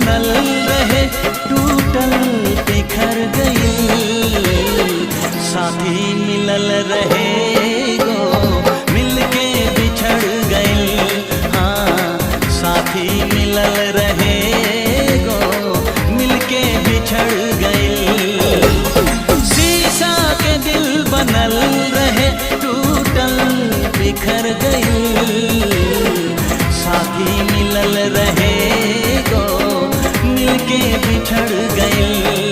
बनल रहे टूटल बिखर गई। साथी मिलल रहे गो मिलके बिछड़ गई। हाँ साथी मिलल रहे गो मिलके बिछड़ गई। शीशा के दिल बनल रहे टूटल बिखर गई। साथी मिलल रहे गो मिलके बिछड़ गई।